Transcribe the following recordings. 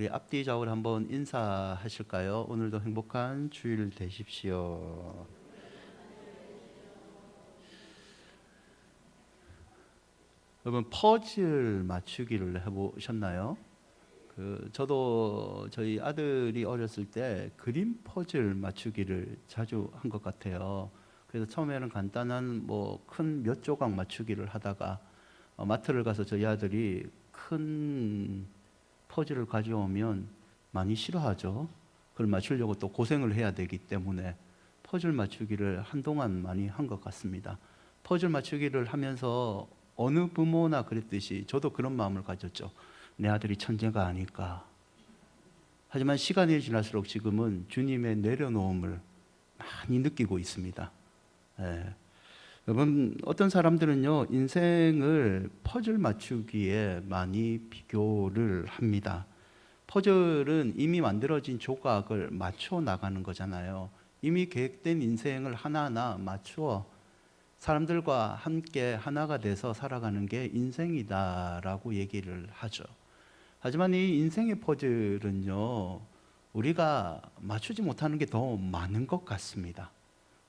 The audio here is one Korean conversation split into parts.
우리 앞뒤 좌우를 한번 인사하실까요? 오늘도 행복한 주일 되십시오. 여러분 퍼즐 맞추기를 해보셨나요? 저도 저희 아들이 어렸을 때 그림 퍼즐 맞추기를 자주 한 것 같아요. 그래서 처음에는 간단한 큰 몇 조각 맞추기를 하다가 마트를 가서 저희 아들이 큰 퍼즐을 가져오면 많이 싫어하죠. 그걸 맞추려고 또 고생을 해야 되기 때문에 퍼즐 맞추기를 한동안 많이 한 것 같습니다. 퍼즐 맞추기를 하면서 어느 부모나 그랬듯이 저도 그런 마음을 가졌죠. 내 아들이 천재가 아닐까. 하지만 시간이 지날수록 지금은 주님의 내려놓음을 많이 느끼고 있습니다. 예. 여러분, 어떤 사람들은요, 인생을 퍼즐 맞추기에 많이 비교를 합니다. 퍼즐은 이미 만들어진 조각을 맞춰 나가는 거잖아요. 이미 계획된 인생을 하나하나 맞추어 사람들과 함께 하나가 돼서 살아가는 게 인생이다라고 얘기를 하죠. 하지만 이 인생의 퍼즐은요, 우리가 맞추지 못하는 게 더 많은 것 같습니다.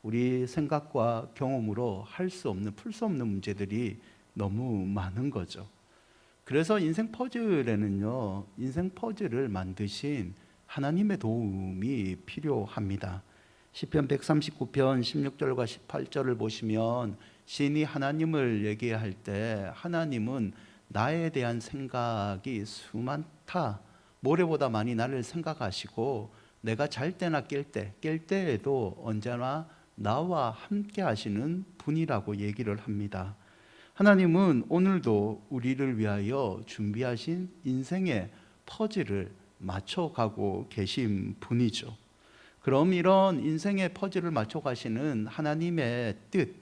우리 생각과 경험으로 할 수 없는, 풀 수 없는 문제들이 너무 많은 거죠. 그래서 인생 퍼즐에는요, 인생 퍼즐을 만드신 하나님의 도움이 필요합니다. 시편 139편 16절과 18절을 보시면 시인이 하나님을 얘기할 때 하나님은 나에 대한 생각이 수많다. 모래보다 많이 나를 생각하시고 내가 잘 때나 깰 때에도 언제나 나와 함께 하시는 분이라고 얘기를 합니다. 하나님은 오늘도 우리를 위하여 준비하신 인생의 퍼즐을 맞춰가고 계신 분이죠. 그럼 이런 인생의 퍼즐을 맞춰가시는 하나님의 뜻,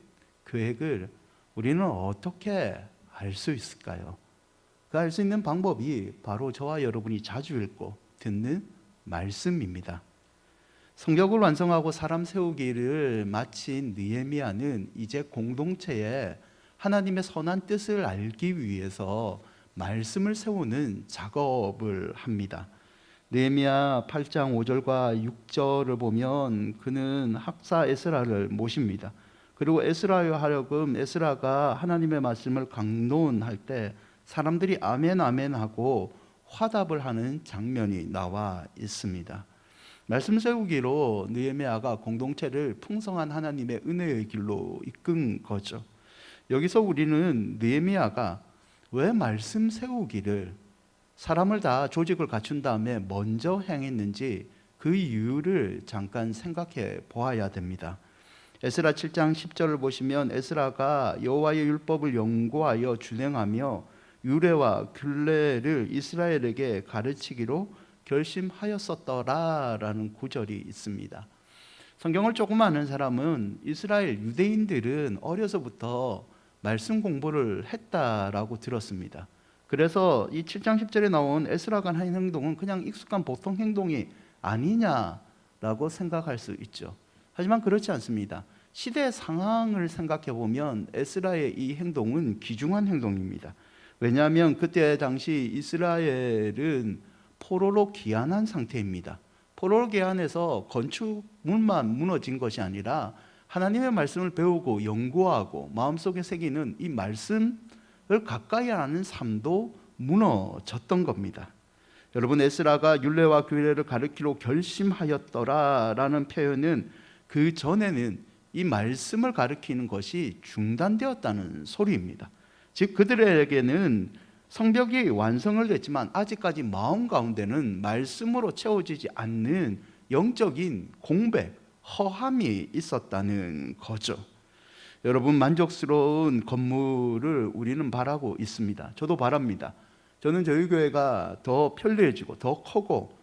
계획을 우리는 어떻게 알 수 있을까요? 그 알 수 있는 방법이 바로 저와 여러분이 자주 읽고 듣는 말씀입니다. 성벽을 완성하고 사람 세우기를 마친 느헤미야는 이제 공동체에 하나님의 선한 뜻을 알기 위해서 말씀을 세우는 작업을 합니다. 느헤미야 8장 5절과 6절을 보면 그는 학사 에스라를 모십니다. 그리고 에스라여 하여금 에스라가 하나님의 말씀을 강론할 때 사람들이 아멘 아멘 하고 화답을 하는 장면이 나와 있습니다. 말씀 세우기로 느헤미야가 공동체를 풍성한 하나님의 은혜의 길로 이끈 거죠. 여기서 우리는 느헤미야가 왜 말씀 세우기를 사람을 다 조직을 갖춘 다음에 먼저 행했는지 그 이유를 잠깐 생각해 보아야 됩니다. 에스라 7장 10절을 보시면 에스라가 여호와의 율법을 연구하여 준행하며 유래와 균례를 이스라엘에게 가르치기로 결심하였었더라라는 구절이 있습니다. 성경을 조금 아는 사람은 이스라엘 유대인들은 어려서부터 말씀 공부를 했다라고 들었습니다. 그래서 이 7장 10절에 나온 에스라가 한 행동은 그냥 익숙한 보통 행동이 아니냐라고 생각할 수 있죠. 하지만 그렇지 않습니다. 시대 상황을 생각해 보면 에스라의 이 행동은 귀중한 행동입니다. 왜냐하면 그때 당시 이스라엘은 포로로 귀환한 상태입니다. 포로로 귀환해서 건축물만 무너진 것이 아니라 하나님의 말씀을 배우고 연구하고 마음속에 새기는 이 말씀을 가까이 하는 삶도 무너졌던 겁니다. 여러분, 에스라가 율례와 규례를 가르치기로 결심하였더라라는 표현은 그 전에는 이 말씀을 가르치는 것이 중단되었다는 소리입니다. 즉 그들에게는 성벽이 완성을 됐지만 아직까지 마음 가운데는 말씀으로 채워지지 않는 영적인 공백, 허함이 있었다는 거죠. 여러분, 만족스러운 건물을 우리는 바라고 있습니다. 저도 바랍니다. 저는 저희 교회가 더 편리해지고 더 크고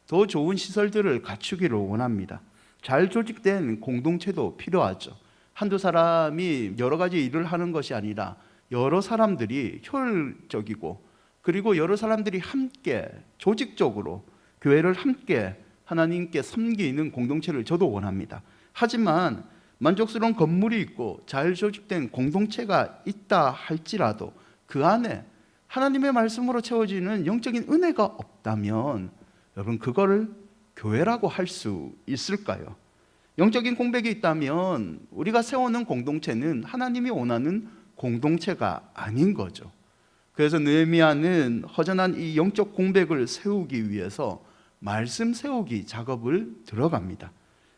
더 좋은 시설들을 갖추기를 원합니다. 잘 조직된 공동체도 필요하죠. 한두 사람이 여러 가지 일을 하는 것이 아니라 여러 사람들이 효율적이고 그리고 여러 사람들이 함께 조직적으로 교회를 함께 하나님께 섬기는 공동체를 저도 원합니다. 하지만 만족스러운 건물이 있고 잘 조직된 공동체가 있다 할지라도 그 안에 하나님의 말씀으로 채워지는 영적인 은혜가 없다면 여러분, 그거를 교회라고 할 수 있을까요? 영적인 공백이 있다면 우리가 세우는 공동체는 하나님이 원하는 공동체가 아닌 거죠. 그래서 느헤미야는 허전한 이 영적 공백을 세우기 위해서 말씀 세우기 작업을 들어갑니다.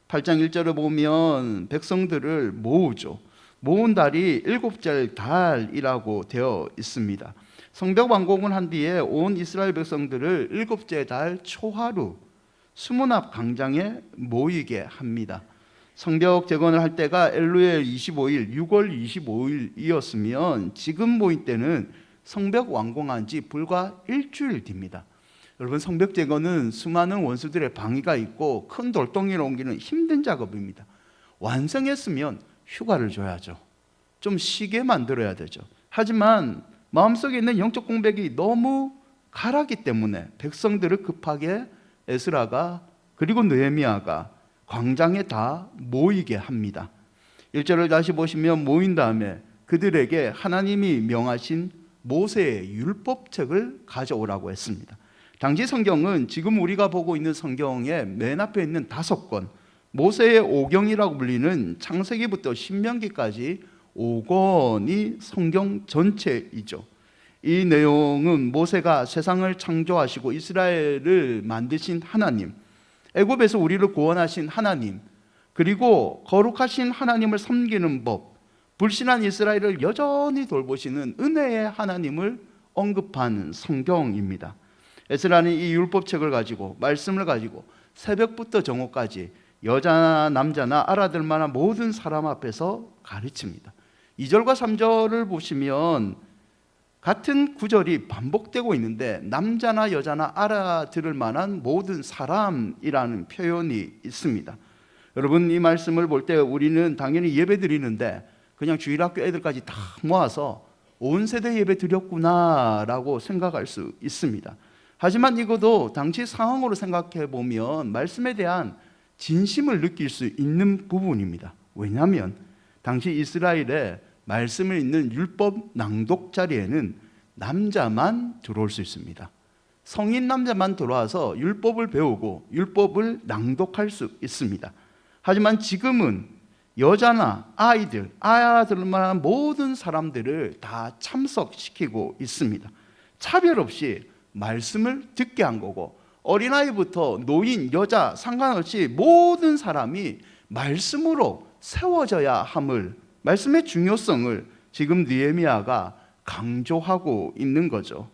8장 1절을 보면 백성들을 모으죠. 모은 달이 7째 달이라고 되어 있습니다. 성벽 완공을 한 뒤에 온 이스라엘 백성들을 7째 달 초하루 수문 앞 광장에 모이게 합니다. 성벽 재건을 할 때가 엘루엘 25일, 6월 25일이었으면 지금 모인 때는 성벽 완공한 지 불과 일주일 뒤입니다. 여러분, 성벽 재건은 수많은 원수들의 방해가 있고 큰 돌덩이를 옮기는 힘든 작업입니다. 완성했으면 휴가를 줘야죠. 좀 쉬게 만들어야 되죠. 하지만 마음속에 있는 영적 공백이 너무 가라기 때문에 백성들을 급하게 에스라가 그리고 느헤미야가 광장에 다 모이게 합니다. 1절을 다시 보시면 모인 다음에 그들에게 하나님이 명하신 모세의 율법책을 가져오라고 했습니다. 당시 성경은 지금 우리가 보고 있는 성경의 맨 앞에 있는 5권, 모세의 5경이라고 불리는 창세기부터 신명기까지 5권이 성경 전체이죠. 이 내용은 모세가 세상을 창조하시고 이스라엘을 만드신 하나님, 애굽에서 우리를 구원하신 하나님, 그리고 거룩하신 하나님을 섬기는 법, 불신한 이스라엘을 여전히 돌보시는 은혜의 하나님을 언급한 성경입니다. 에스라는 이 율법책을 가지고, 말씀을 가지고 새벽부터 정오까지 여자나 남자나 알아들 만한 모든 사람 앞에서 가르칩니다. 2절과 3절을 보시면 같은 구절이 반복되고 있는데 남자나 여자나 알아들을 만한 모든 사람이라는 표현이 있습니다. 여러분, 이 말씀을 볼 때 우리는 당연히 예배 드리는데 그냥 주일학교 애들까지 다 모아서 온 세대 예배 드렸구나 라고 생각할 수 있습니다. 하지만 이것도 당시 상황으로 생각해 보면 말씀에 대한 진심을 느낄 수 있는 부분입니다. 왜냐하면 당시 이스라엘에 말씀을 읽는 율법 낭독 자리에는 남자만 들어올 수 있습니다. 성인 남자만 들어와서 율법을 배우고 율법을 낭독할 수 있습니다. 하지만 지금은 여자나 아이들, 알아들을만한 모든 사람들을 다 참석시키고 있습니다. 차별 없이 말씀을 듣게 한 거고, 어린아이부터 노인, 여자 상관없이 모든 사람이 말씀으로 세워져야 함을, 말씀의 중요성을 지금 느헤미야가 강조하고 있는 거죠.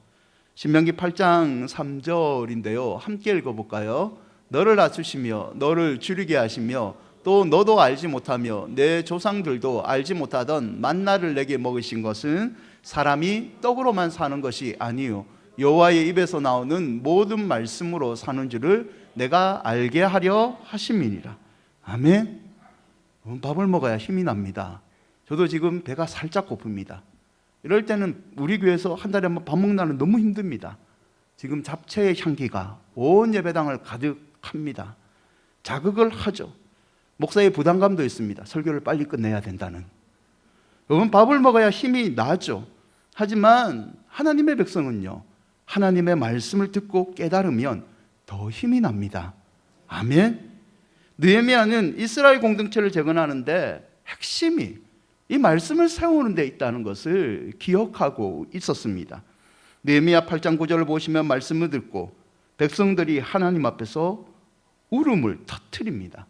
신명기 8장 3절인데요. 함께 읽어볼까요? 너를 낮추시며 너를 줄이게 하시며 또 너도 알지 못하며 내 조상들도 알지 못하던 만나를 내게 먹이신 것은 사람이 떡으로만 사는 것이 아니요 여호와의 입에서 나오는 모든 말씀으로 사는 줄을 내가 알게 하려 하심이니라. 아멘. 밥을 먹어야 힘이 납니다. 저도 지금 배가 살짝 고픕니다. 이럴 때는 우리 교회에서 한 달에 한번 밥 먹나는 너무 힘듭니다. 지금 잡채의 향기가 온 예배당을 가득합니다. 자극을 하죠. 목사의 부담감도 있습니다. 설교를 빨리 끝내야 된다는. 여러분, 밥을 먹어야 힘이 나죠. 하지만 하나님의 백성은요, 하나님의 말씀을 듣고 깨달으면 더 힘이 납니다. 아멘. 느헤미야는 이스라엘 공동체를 재건하는데 핵심이 이 말씀을 세우는 데 있다는 것을 기억하고 있었습니다. 느헤미야 8장 9절을 보시면 말씀을 듣고 백성들이 하나님 앞에서 울음을 터뜨립니다.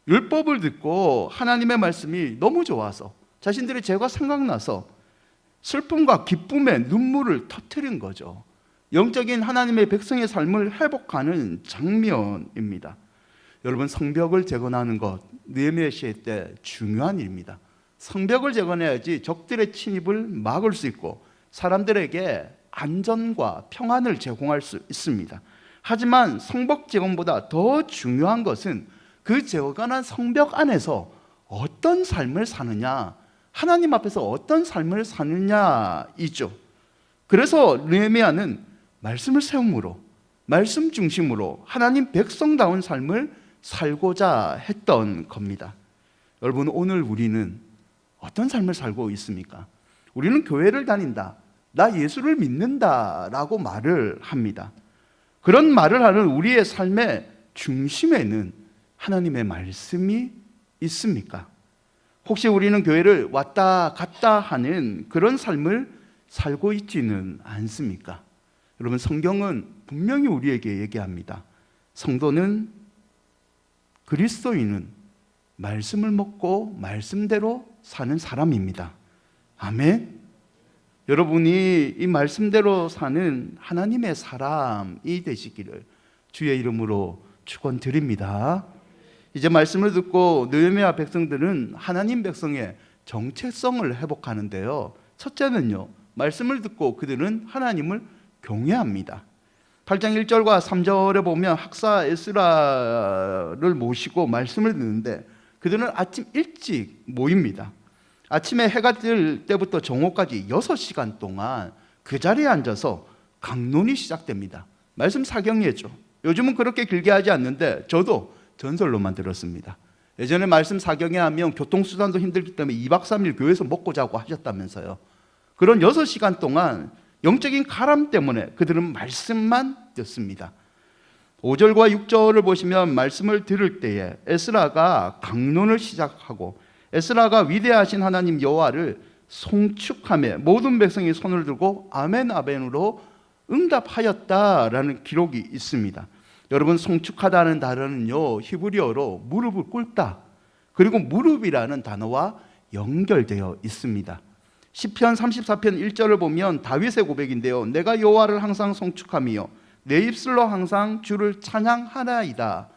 율법을 듣고 하나님의 말씀이 너무 좋아서 자신들의 죄가 생각나서 슬픔과 기쁨의 눈물을 터뜨린 거죠. 영적인 하나님의 백성의 삶을 회복하는 장면입니다. 여러분, 성벽을 재건하는 것 느헤미야 시대 때 중요한 일입니다. 성벽을 재건해야지 적들의 침입을 막을 수 있고 사람들에게 안전과 평안을 제공할 수 있습니다. 하지만 성벽 재건보다 더 중요한 것은 그 재건한 성벽 안에서 어떤 삶을 사느냐, 하나님 앞에서 어떤 삶을 사느냐이죠. 그래서 느헤미야는 말씀을 세움으로, 말씀 중심으로 하나님 백성다운 삶을 살고자 했던 겁니다. 여러분, 오늘 우리는 어떤 삶을 살고 있습니까? 우리는 교회를 다닌다, 나 예수를 믿는다 라고 말을 합니다. 그런 말을 하는 우리의 삶의 중심에는 하나님의 말씀이 있습니까? 혹시 우리는 교회를 왔다 갔다 하는 그런 삶을 살고 있지는 않습니까? 여러분, 성경은 분명히 우리에게 얘기합니다. 성도는, 그리스도인은 말씀을 먹고 말씀대로 사는 사람입니다. 아멘. 여러분이 이 말씀대로 사는 하나님의 사람이 되시기를 주의 이름으로 축원드립니다. 이제 말씀을 듣고 느헤미야 백성들은 하나님 백성의 정체성을 회복하는데요. 첫째는요, 말씀을 듣고 그들은 하나님을 경외합니다. 8장 1절과 3절에 보면 학사 에스라를 모시고 말씀을 듣는데 그들은 아침 일찍 모입니다. 아침에 해가 뜰 때부터 정오까지 6시간 동안 그 자리에 앉아서 강론이 시작됩니다. 말씀 사경예죠. 요즘은 그렇게 길게 하지 않는데 저도 전설로만 들었습니다. 예전에 말씀 사경예 하면 교통수단도 힘들기 때문에 2박 3일 교회에서 먹고 자고 하셨다면서요. 그런 6시간 동안 영적인 가람 때문에 그들은 말씀만 듣습니다. 5절과 6절을 보시면 말씀을 들을 때에 에스라가 강론을 시작하고 에스라가 위대하신 하나님 여호와를 송축하며 모든 백성이 손을 들고 아멘 아멘으로 응답하였다라는 기록이 있습니다. 여러분, 송축하다는 단어는요, 히브리어로 무릎을 꿇다, 그리고 무릎이라는 단어와 연결되어 있습니다. 시편 34편 1절을 보면 다윗의 고백인데요, 내가 여호와를 항상 송축하며 내 입술로 항상 주를 찬양하나이다.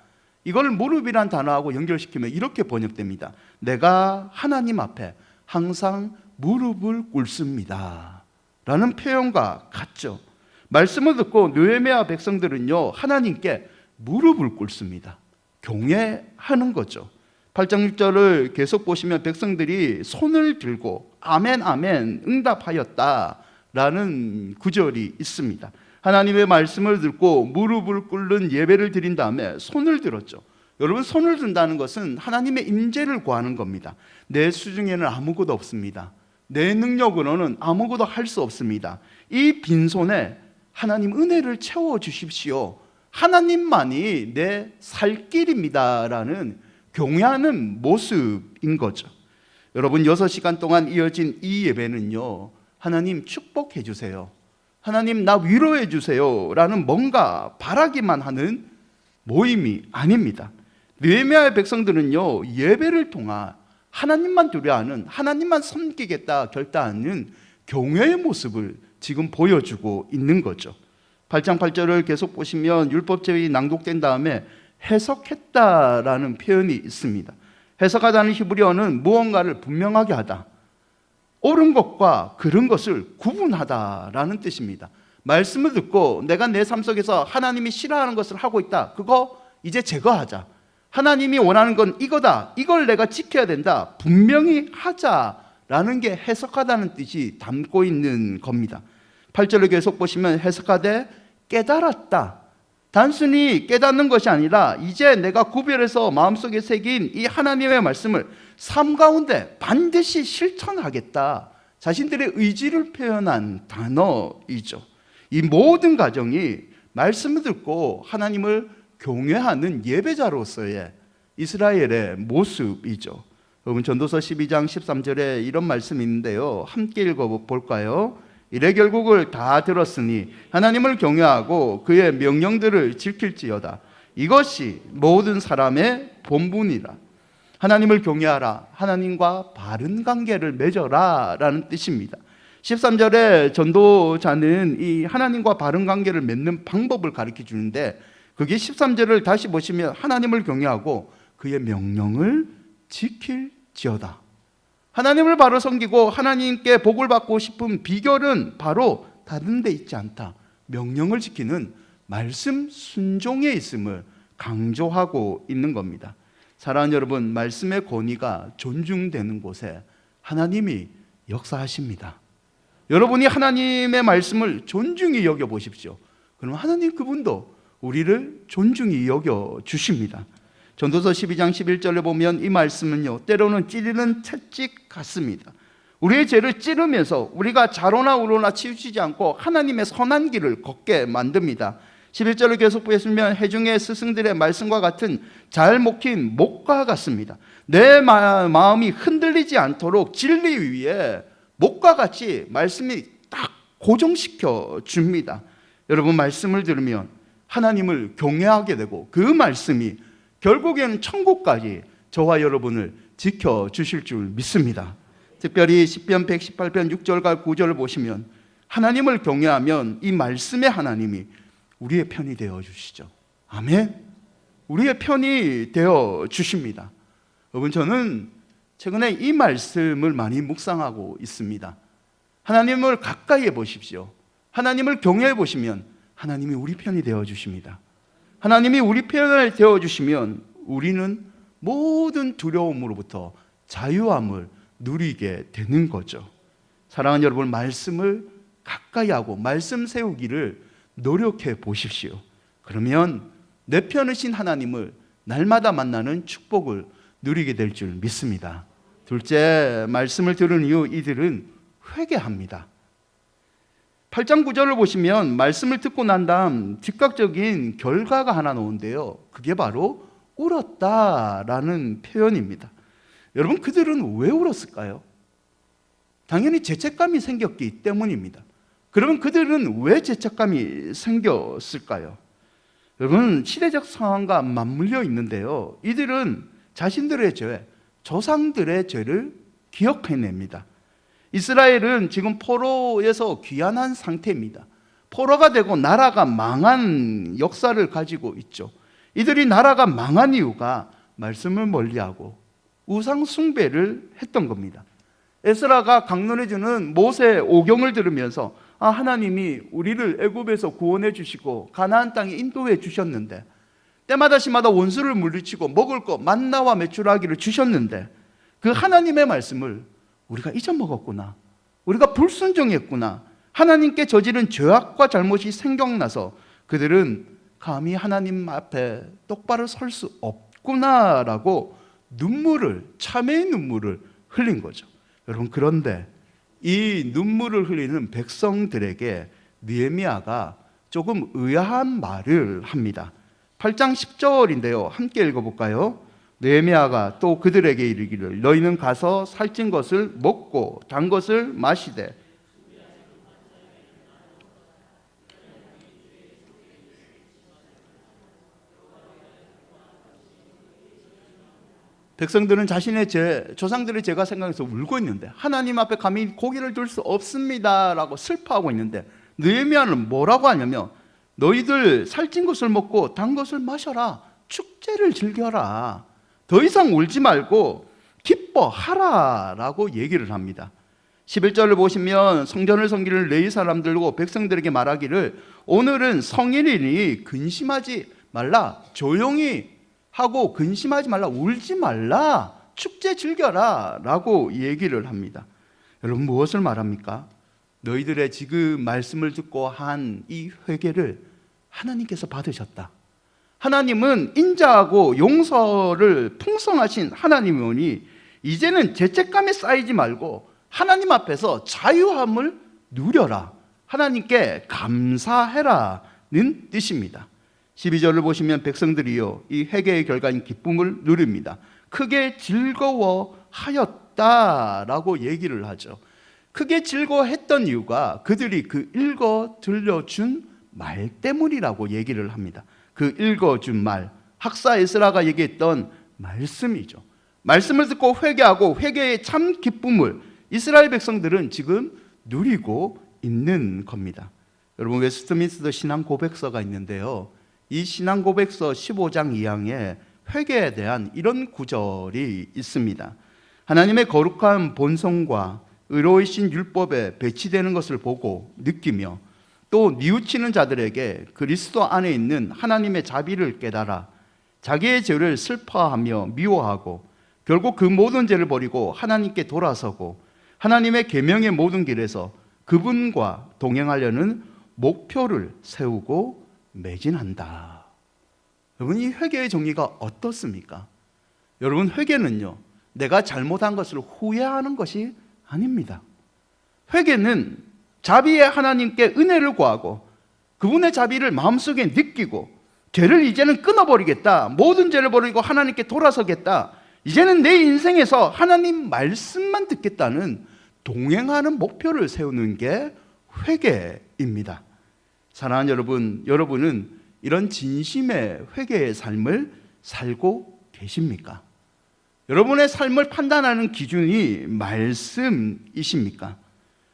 이걸 무릎이란 단어하고 연결시키면 이렇게 번역됩니다. 내가 하나님 앞에 항상 무릎을 꿇습니다 라는 표현과 같죠. 말씀을 듣고 느헤미야 백성들은요, 하나님께 무릎을 꿇습니다. 경외하는 거죠. 8장 6절을 계속 보시면 백성들이 손을 들고 아멘 아멘 응답하였다라는 구절이 있습니다. 하나님의 말씀을 듣고 무릎을 꿇는 예배를 드린 다음에 손을 들었죠. 여러분, 손을 든다는 것은 하나님의 임재를 구하는 겁니다. 내 수중에는 아무것도 없습니다. 내 능력으로는 아무것도 할 수 없습니다. 이 빈손에 하나님 은혜를 채워주십시오. 하나님만이 내 살 길입니다라는 경외하는 모습인 거죠. 여러분, 6시간 동안 이어진 이 예배는요, 하나님 축복해 주세요, 하나님 나 위로해 주세요 라는 뭔가 바라기만 하는 모임이 아닙니다. 느헤미야의 백성들은요, 예배를 통한 하나님만 두려워하는, 하나님만 섬기겠다 결단하는 경외의 모습을 지금 보여주고 있는 거죠. 8장 8절을 계속 보시면 율법제의 낭독된 다음에 해석했다라는 표현이 있습니다. 해석하다는 히브리어는 무언가를 분명하게 하다, 옳은 것과 그른 것을 구분하다라는 뜻입니다. 말씀을 듣고 내가 내 삶 속에서 하나님이 싫어하는 것을 하고 있다, 그거 이제 제거하자. 하나님이 원하는 건 이거다, 이걸 내가 지켜야 된다, 분명히 하자라는 게 해석하다는 뜻이 담고 있는 겁니다. 8절을 계속 보시면 해석하되 깨달았다, 단순히 깨닫는 것이 아니라 이제 내가 구별해서 마음속에 새긴 이 하나님의 말씀을 삶 가운데 반드시 실천하겠다, 자신들의 의지를 표현한 단어이죠. 이 모든 과정이 말씀을 듣고 하나님을 경외하는 예배자로서의 이스라엘의 모습이죠. 여러분, 전도서 12장 13절에 이런 말씀이 있는데요, 함께 읽어볼까요? 이래 결국을 다 들었으니 하나님을 경외하고 그의 명령들을 지킬지어다. 이것이 모든 사람의 본분이라. 하나님을 경외하라, 하나님과 바른 관계를 맺어라 라는 뜻입니다. 13절에 전도자는 이 하나님과 바른 관계를 맺는 방법을 가르쳐 주는데, 그게 13절을 다시 보시면 하나님을 경외하고 그의 명령을 지킬지어다. 하나님을 바로 섬기고 하나님께 복을 받고 싶은 비결은 바로 다른 데 있지 않다, 명령을 지키는 말씀 순종에 있음을 강조하고 있는 겁니다. 사랑하는 여러분, 말씀의 권위가 존중되는 곳에 하나님이 역사하십니다. 여러분이 하나님의 말씀을 존중히 여겨보십시오. 그럼 하나님 그분도 우리를 존중히 여겨주십니다. 전도서 12장 11절에 보면 이 말씀은요, 때로는 찌르는 채찍 같습니다. 우리의 죄를 찌르면서 우리가 좌로나 우로나 치우치지 않고 하나님의 선한 길을 걷게 만듭니다. 11절을 계속 보시면 회중의 스승들의 말씀과 같은 잘 먹힌 목과 같습니다. 내 마음이 흔들리지 않도록 진리 위에 목과 같이 말씀이 딱 고정시켜 줍니다. 여러분, 말씀을 들으면 하나님을 경외하게 되고 그 말씀이 결국에는 천국까지 저와 여러분을 지켜주실 줄 믿습니다. 특별히 시편 118편 6절과 9절을 보시면 하나님을 경외하면 이 말씀의 하나님이 우리의 편이 되어 주시죠. 아멘. 우리의 편이 되어 주십니다. 여러분, 저는 최근에 이 말씀을 많이 묵상하고 있습니다. 하나님을 가까이 보십시오. 하나님을 경외해 보시면 하나님이 우리 편이 되어 주십니다. 하나님이 우리 편을 되어 주시면 우리는 모든 두려움으로부터 자유함을 누리게 되는 거죠. 사랑하는 여러분, 말씀을 가까이 하고 말씀 세우기를 노력해 보십시오. 그러면 내 편이신 하나님을 날마다 만나는 축복을 누리게 될 줄 믿습니다. 둘째, 말씀을 들은 이후 이들은 회개합니다. 8장 9절을 보시면 말씀을 듣고 난 다음 즉각적인 결과가 하나 나오는데요, 그게 바로 울었다라는 표현입니다. 여러분, 그들은 왜 울었을까요? 당연히 죄책감이 생겼기 때문입니다. 그러면 그들은 왜 죄책감이 생겼을까요? 여러분, 시대적 상황과 맞물려 있는데요, 이들은 자신들의 죄, 조상들의 죄를 기억해냅니다. 이스라엘은 지금 포로에서 귀환한 상태입니다. 포로가 되고 나라가 망한 역사를 가지고 있죠. 이들이 나라가 망한 이유가 말씀을 멀리하고 우상 숭배를 했던 겁니다. 에스라가 강론해주는 모세 오경을 들으면서 하나님이 우리를 애굽에서 구원해 주시고 가나안 땅에 인도해 주셨는데, 때마다 시마다 원수를 물리치고 먹을 것 만나와 메추라기를 주셨는데 그 하나님의 말씀을 우리가 잊어먹었구나, 우리가 불순종했구나, 하나님께 저지른 죄악과 잘못이 생각나서 그들은 감히 하나님 앞에 똑바로 설 수 없구나라고 참회의 눈물을 흘린 거죠. 여러분, 그런데 이 눈물을 흘리는 백성들에게 느헤미야가 조금 의아한 말을 합니다. 8장 10절인데요, 함께 읽어볼까요? 느헤미야가 또 그들에게 이르기를 너희는 가서 살찐 것을 먹고 단 것을 마시되 백성들은 자신의 죄, 조상들의 죄가 생각해서 울고 있는데 하나님 앞에 감히 고개를 들 수 없습니다라고 슬퍼하고 있는데 느헤미야는 뭐라고 하냐면 너희들 살찐 것을 먹고 단 것을 마셔라, 축제를 즐겨라, 더 이상 울지 말고 기뻐하라 라고 얘기를 합니다. 11절을 보시면 성전을 섬기는 레위 사람들고 백성들에게 말하기를 오늘은 성일이니 근심하지 말라, 조용히 하고 근심하지 말라, 울지 말라, 축제 즐겨라 라고 얘기를 합니다. 여러분, 무엇을 말합니까? 너희들의 지금 말씀을 듣고 한 이 회개를 하나님께서 받으셨다. 하나님은 인자하고 용서를 풍성하신 하나님이오니 이제는 죄책감에 쌓이지 말고 하나님 앞에서 자유함을 누려라, 하나님께 감사해라는 뜻입니다. 12절을 보시면 백성들이요 이 회개의 결과인 기쁨을 누립니다. 크게 즐거워하였다라고 얘기를 하죠. 크게 즐거워했던 이유가 그들이 그 읽어 들려준 말 때문이라고 얘기를 합니다. 그 읽어준 말, 학사 에스라가 얘기했던 말씀이죠. 말씀을 듣고 회개하고 회개의 참 기쁨을 이스라엘 백성들은 지금 누리고 있는 겁니다. 여러분, 웨스트민스터 신앙 고백서가 있는데요, 이 신앙 고백서 15장 2항에 회개에 대한 이런 구절이 있습니다. 하나님의 거룩한 본성과 의로우신 율법에 배치되는 것을 보고 느끼며 또 뉘우치는 자들에게 그리스도 안에 있는 하나님의 자비를 깨달아 자기의 죄를 슬퍼하며 미워하고 결국 그 모든 죄를 버리고 하나님께 돌아서고 하나님의 계명의 모든 길에서 그분과 동행하려는 목표를 세우고 매진한다. 여러분, 이 회개의 정의가 어떻습니까? 여러분, 회개는요 내가 잘못한 것을 후회하는 것이 아닙니다. 회개는 자비의 하나님께 은혜를 구하고 그분의 자비를 마음속에 느끼고 죄를 이제는 끊어버리겠다, 모든 죄를 버리고 하나님께 돌아서겠다, 이제는 내 인생에서 하나님 말씀만 듣겠다는 동행하는 목표를 세우는 게 회개입니다. 사랑하는 여러분, 여러분은 이런 진심의 회개의 삶을 살고 계십니까? 여러분의 삶을 판단하는 기준이 말씀이십니까?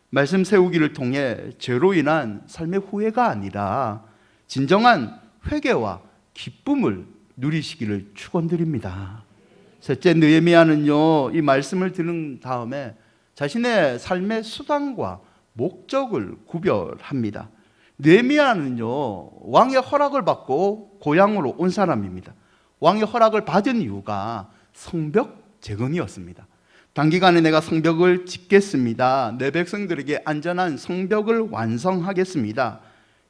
말씀 세우기를 통해 죄로 인한 삶의 후회가 아니라 진정한 회개와 기쁨을 누리시기를 축원드립니다. 셋째, 느헤미야는요, 이 말씀을 들은 다음에 자신의 삶의 수단과 목적을 구별합니다. 느헤미야는요, 왕의 허락을 받고 고향으로 온 사람입니다. 왕의 허락을 받은 이유가 성벽 재건이었습니다. 단기간에 내가 성벽을 짓겠습니다. 내 백성들에게 안전한 성벽을 완성하겠습니다.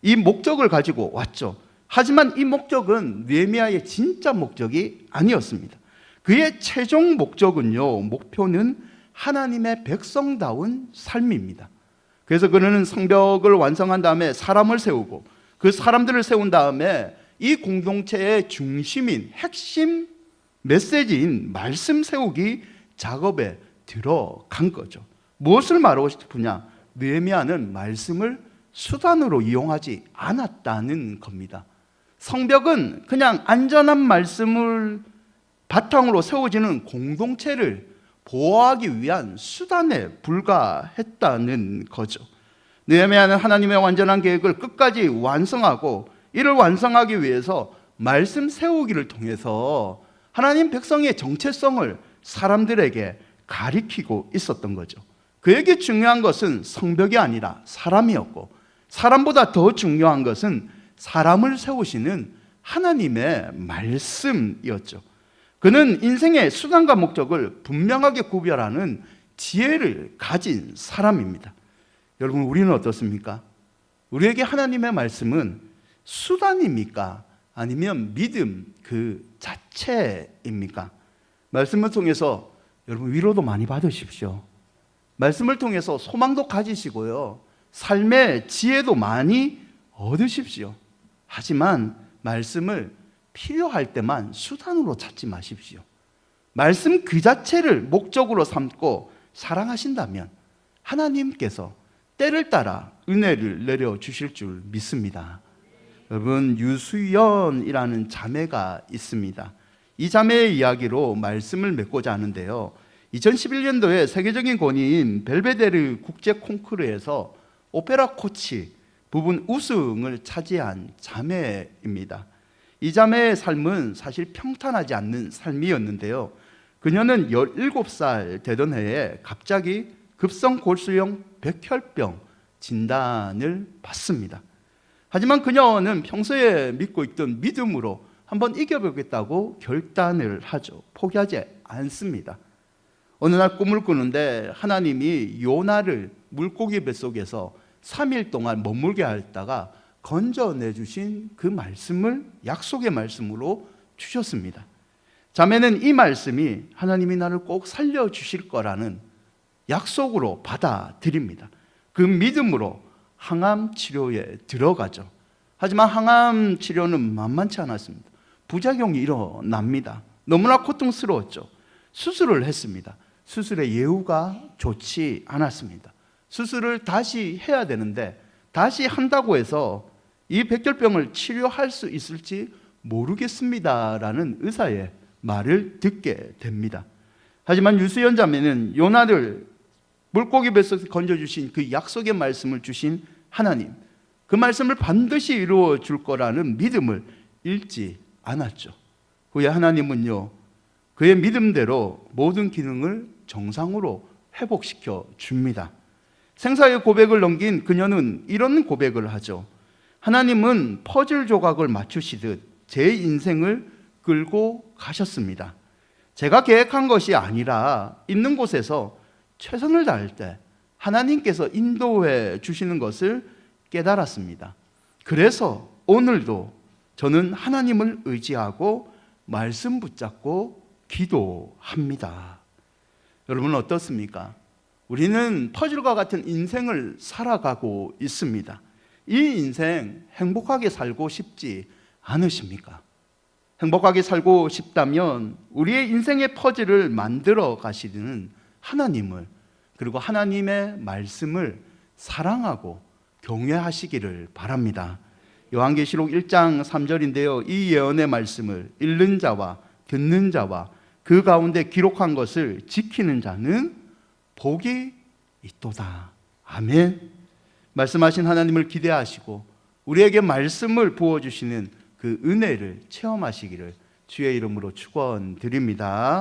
이 목적을 가지고 왔죠. 하지만 이 목적은 느헤미야의 진짜 목적이 아니었습니다. 그의 최종 목적은요, 목표는 하나님의 백성다운 삶입니다. 그래서 그는 성벽을 완성한 다음에 사람을 세우고 그 사람들을 세운 다음에 이 공동체의 중심인 핵심 메시지인 말씀 세우기 작업에 들어간 거죠. 무엇을 말하고 싶으냐? 느헤미야는 말씀을 수단으로 이용하지 않았다는 겁니다. 성벽은 그냥 안전한 말씀을 바탕으로 세워지는 공동체를 보호하기 위한 수단에 불과했다는 거죠. 느헤미야는 하나님의 완전한 계획을 끝까지 완성하고 이를 완성하기 위해서 말씀 세우기를 통해서 하나님 백성의 정체성을 사람들에게 가리키고 있었던 거죠. 그에게 중요한 것은 성벽이 아니라 사람이었고, 사람보다 더 중요한 것은 사람을 세우시는 하나님의 말씀이었죠. 그는 인생의 수단과 목적을 분명하게 구별하는 지혜를 가진 사람입니다. 여러분, 우리는 어떻습니까? 우리에게 하나님의 말씀은 수단입니까? 아니면 믿음 그 자체입니까? 말씀을 통해서 여러분 위로도 많이 받으십시오. 말씀을 통해서 소망도 가지시고요, 삶의 지혜도 많이 얻으십시오. 하지만 말씀을 필요할 때만 수단으로 찾지 마십시오. 말씀 그 자체를 목적으로 삼고 사랑하신다면 하나님께서 때를 따라 은혜를 내려주실 줄 믿습니다. 여러분, 유수연이라는 자매가 있습니다. 이 자매의 이야기로 말씀을 맺고자 하는데요, 2011년도에 세계적인 권위인 벨베데르 국제 콩쿠르에서 오페라 코치 부분 우승을 차지한 자매입니다. 이 자매의 삶은 사실 평탄하지 않는 삶이었는데요, 그녀는 17살 되던 해에 갑자기 급성골수형 백혈병 진단을 받습니다. 하지만 그녀는 평소에 믿고 있던 믿음으로 한번 이겨보겠다고 결단을 하죠. 포기하지 않습니다. 어느 날 꿈을 꾸는데 하나님이 요나를 물고기 뱃속에서 3일 동안 머물게 하다가 건져내주신 그 말씀을 약속의 말씀으로 주셨습니다. 자매는 이 말씀이 하나님이 나를 꼭 살려주실 거라는 약속으로 받아들입니다. 그 믿음으로 항암 치료에 들어가죠. 하지만 항암 치료는 만만치 않았습니다. 부작용이 일어납니다. 너무나 고통스러웠죠. 수술을 했습니다. 수술의 예후가 좋지 않았습니다. 수술을 다시 해야 되는데 다시 한다고 해서 이 백혈병을 치료할 수 있을지 모르겠습니다라는 의사의 말을 듣게 됩니다. 하지만 유수연 자매는 요나를 물고기 뱃속에서 건져주신 그 약속의 말씀을 주신 하나님, 그 말씀을 반드시 이루어 줄 거라는 믿음을 잃지 않았죠. 후에 하나님은요, 그의 믿음대로 모든 기능을 정상으로 회복시켜 줍니다. 생사의 고백을 넘긴 그녀는 이런 고백을 하죠. 하나님은 퍼즐 조각을 맞추시듯 제 인생을 끌고 가셨습니다. 제가 계획한 것이 아니라 있는 곳에서 최선을 다할 때 하나님께서 인도해 주시는 것을 깨달았습니다. 그래서 오늘도 저는 하나님을 의지하고 말씀 붙잡고 기도합니다. 여러분 어떻습니까? 우리는 퍼즐과 같은 인생을 살아가고 있습니다. 이 인생 행복하게 살고 싶지 않으십니까? 행복하게 살고 싶다면 우리의 인생의 퍼즐을 만들어 가시는 하나님을, 그리고 하나님의 말씀을 사랑하고 경외하시기를 바랍니다. 요한계시록 1장 3절인데요. 이 예언의 말씀을 읽는 자와 듣는 자와 그 가운데 기록한 것을 지키는 자는 복이 있도다. 아멘. 말씀하신 하나님을 기대하시고 우리에게 말씀을 부어주시는 그 은혜를 체험하시기를 주의 이름으로 축원드립니다.